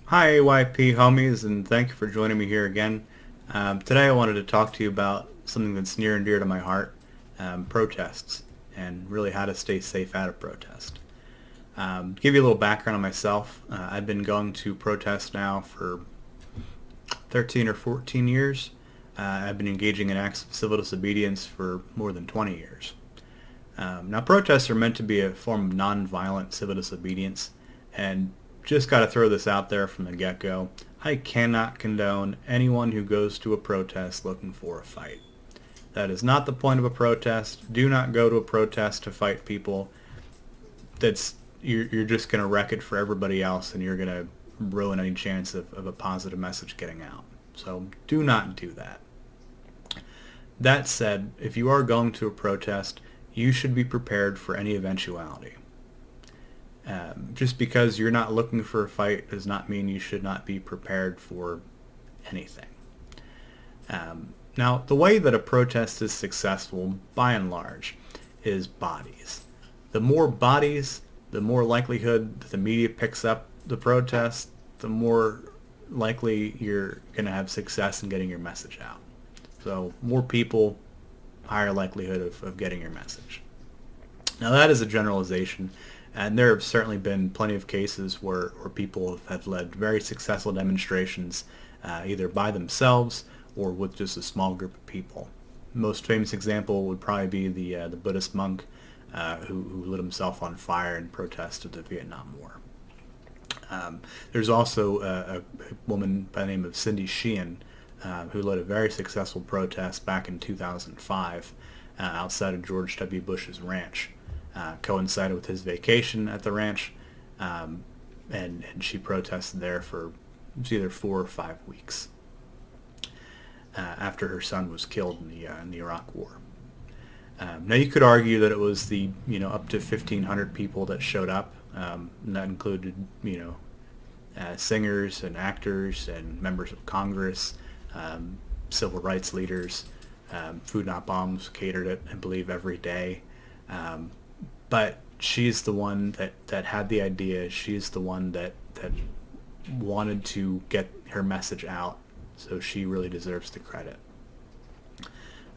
Hi AYP homies, and thank you for joining me here again. Today I wanted to talk to you about something that's near and dear to my heart, protests, and really how to stay safe at a protest. Give you a little background on myself. I've been going to protests now for 13 or 14 years. I've been engaging in acts of civil disobedience for more than 20 years. Now, protests are meant to be a form of nonviolent civil disobedience, and just got to throw this out there from the get-go. I cannot condone anyone who goes to a protest looking for a fight. That is not the point of a protest. Do not go to a protest to fight people. You're just going to wreck it for everybody else, and you're going to ruin any chance of a positive message getting out. So do not do that. That said, if you are going to a protest, you should be prepared for any eventuality. Just because you're not looking for a fight does not mean you should not be prepared for anything. Now, the way that a protest is successful, by and large, is bodies. The more bodies, the more likelihood that the media picks up the protest, the more likely you're going to have success in getting your message out. So more people, higher likelihood of getting your message. Now that is a generalization, and there have certainly been plenty of cases where people have led very successful demonstrations either by themselves or with just a small group of people. Most famous example would probably be the Buddhist monk who lit himself on fire in protest of the Vietnam War. There's also a woman by the name of Cindy Sheehan who led a very successful protest back in 2005 outside of George W. Bush's ranch. Coincided with his vacation at the ranch, and she protested there for it was either 4 or 5 weeks after her son was killed in the Iraq War. Now you could argue that it was the up to 1,500 people that showed up, and that included singers and actors and members of Congress, civil rights leaders. Food Not Bombs catered it, I believe, every day. But she's the one that had the idea. She's the one that wanted to get her message out. So she really deserves the credit.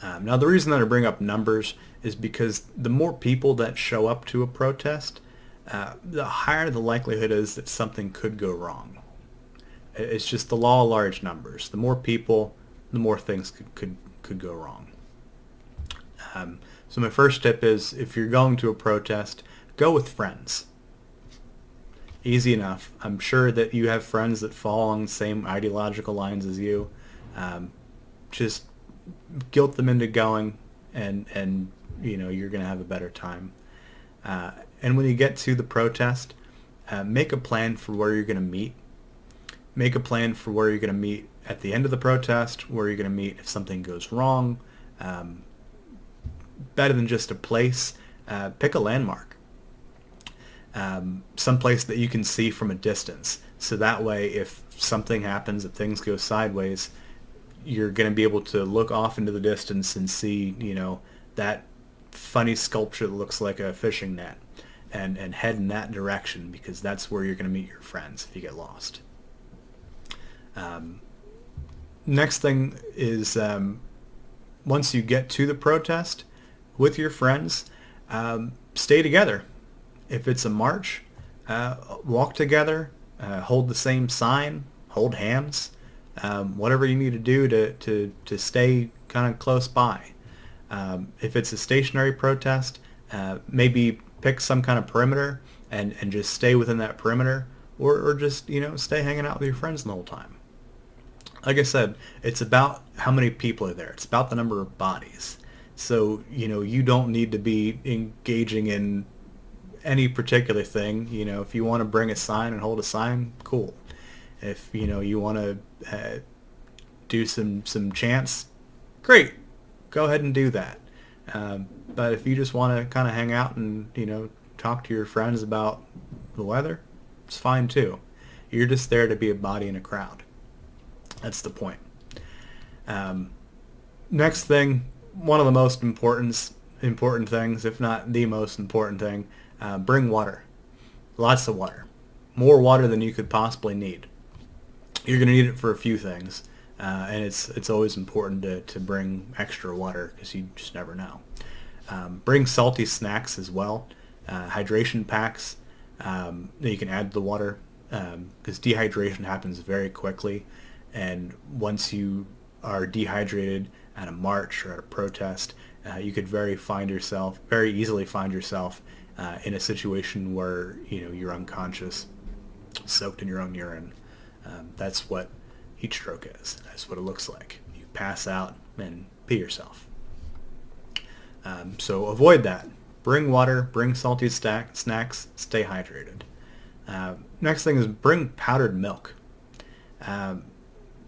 Now, the reason that I bring up numbers is because the more people that show up to a protest, the higher the likelihood is that something could go wrong. It's just the law of large numbers. The more people, the more things could go wrong. So my first tip is, if you're going to a protest, go with friends. Easy enough. I'm sure that you have friends that fall along the same ideological lines as you. Just guilt them into going, and you're going to have a better time. And when you get to the protest, make a plan for where you're going to meet. Make a plan for where you're going to meet at the end of the protest, where you're going to meet if something goes wrong. Better than just a place, pick a landmark. Some place that you can see from a distance. So that way, if something happens, if things go sideways, you're going to be able to look off into the distance and see, that funny sculpture that looks like a fishing net, and head in that direction, because that's where you're going to meet your friends if you get lost. Next thing is, once you get to the protest with your friends, stay together. If it's a march, walk together, hold the same sign, hold hands, whatever you need to do to stay kind of close by. If it's a stationary protest, maybe pick some kind of perimeter and just stay within that perimeter, or just stay hanging out with your friends the whole time. Like I said, it's about how many people are there. It's about the number of bodies. So, you don't need to be engaging in any particular thing. If you want to bring a sign and hold a sign, cool. If, you want to do some chants, great. Go ahead and do that. But if you just want to kind of hang out and, talk to your friends about the weather, it's fine too. You're just there to be a body in a crowd. That's the point. Next thing, one of the most important things, if not the most important thing, bring water. Lots of water. More water than you could possibly need. You're going to need it for a few things, and it's always important to bring extra water because you just never know. Bring salty snacks as well, hydration packs that you can add to the water because dehydration happens very quickly, and once you are dehydrated at a march or at a protest, you could very easily find yourself in a situation where you're unconscious, soaked in your own urine. That's what heat stroke is. That's what it looks like. You pass out and pee yourself. So avoid that. Bring water, bring salty snacks, stay hydrated. Next thing is bring powdered milk.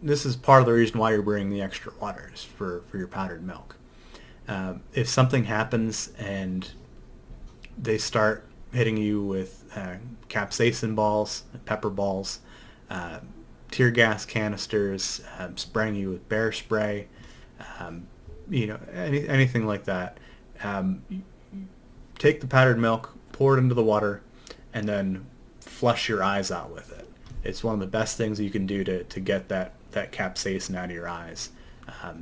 This is part of the reason why you're bringing the extra water is for your powdered milk. If something happens and they start hitting you with capsaicin balls, pepper balls, tear gas canisters, spraying you with bear spray, anything like that. Take the powdered milk, pour it into the water, and then flush your eyes out with it. It's one of the best things you can do to get that capsaicin out of your eyes,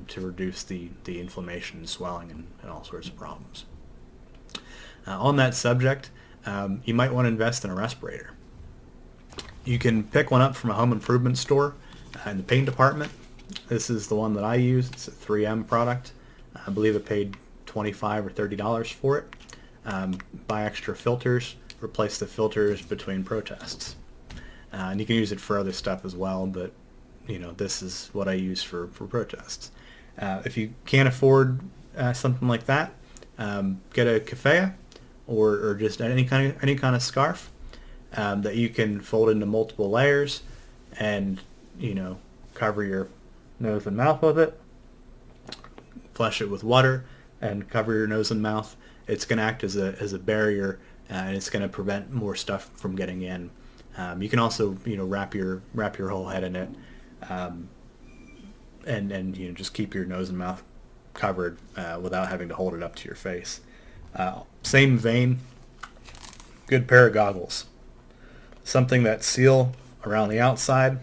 to reduce the inflammation and swelling and all sorts of problems. On that subject, you might want to invest in a respirator. You can pick one up from a home improvement store in the paint department. This is the one that I use. It's a 3M product. I believe I paid $25 or $30 for it. Buy extra filters, replace the filters between protests. And you can use it for other stuff as well, but this is what I use for protests. If you can't afford something like that, get a keffiyeh or just any kind of scarf that you can fold into multiple layers and cover your nose and mouth with it. Flush it with water and cover your nose and mouth. It's going to act as a barrier, and it's going to prevent more stuff from getting in. You can also wrap your whole head in it, and just keep your nose and mouth covered without having to hold it up to your face. Same vein, good pair of goggles. Something that seal around the outside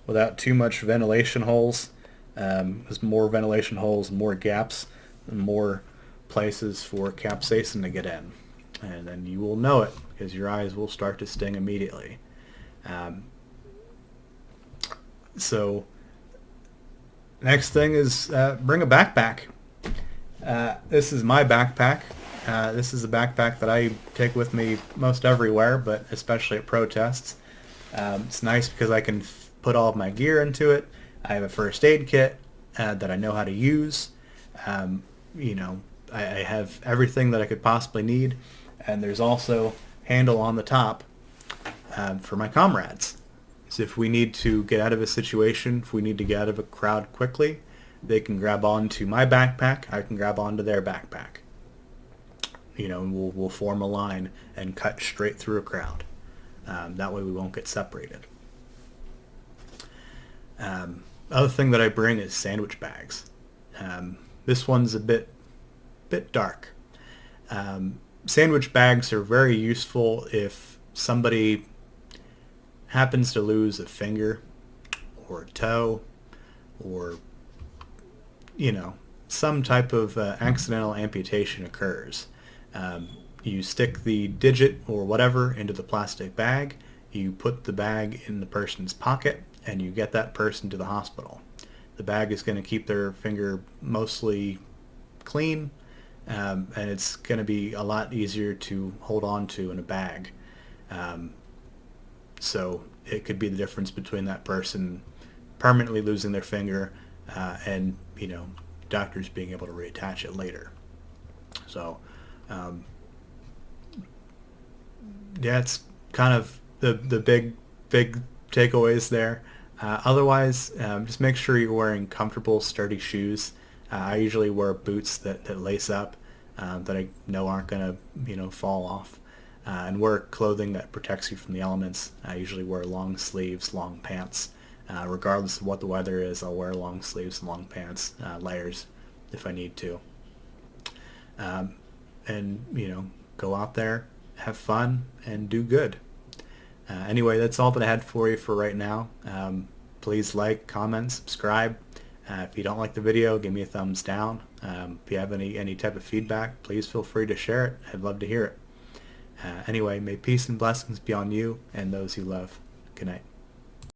without too much ventilation holes. There's more ventilation holes, more gaps, and more places for capsaicin to get in. And then you will know it because your eyes will start to sting immediately. So next thing is bring a backpack. This is my backpack. This is a backpack that I take with me most everywhere, but especially at protests. It's nice because I can put all of my gear into it. I have a first aid kit that I know how to use. I have everything that I could possibly need, and there's also handle on the top for my comrades. So if we need to get out of a situation, if we need to get out of a crowd quickly, they can grab onto my backpack, I can grab onto their backpack. And we'll form a line and cut straight through a crowd. That way we won't get separated. Other thing that I bring is sandwich bags. This one's a bit dark. Sandwich bags are very useful if somebody happens to lose a finger or a toe or some type of accidental amputation occurs. You stick the digit or whatever into the plastic bag, you put the bag in the person's pocket, and you get that person to the hospital. The bag is going to keep their finger mostly clean, and it's going to be a lot easier to hold on to in a bag. So it could be the difference between that person permanently losing their finger and doctors being able to reattach it later. So it's kind of the big takeaways there. Otherwise, just make sure you're wearing comfortable, sturdy shoes. I usually wear boots that lace up, that I know aren't going to fall off, and wear clothing that protects you from the elements. I usually wear long sleeves, long pants. Regardless of what the weather is, I'll wear long sleeves and long pants, layers if I need to. And go out there, have fun, and do good. Anyway, that's all that I had for you for right now. Please like, comment, subscribe. If you don't like the video, give me a thumbs down. If you have any type of feedback, please feel free to share it. I'd love to hear it. Anyway, may peace and blessings be on you and those you love. Good night.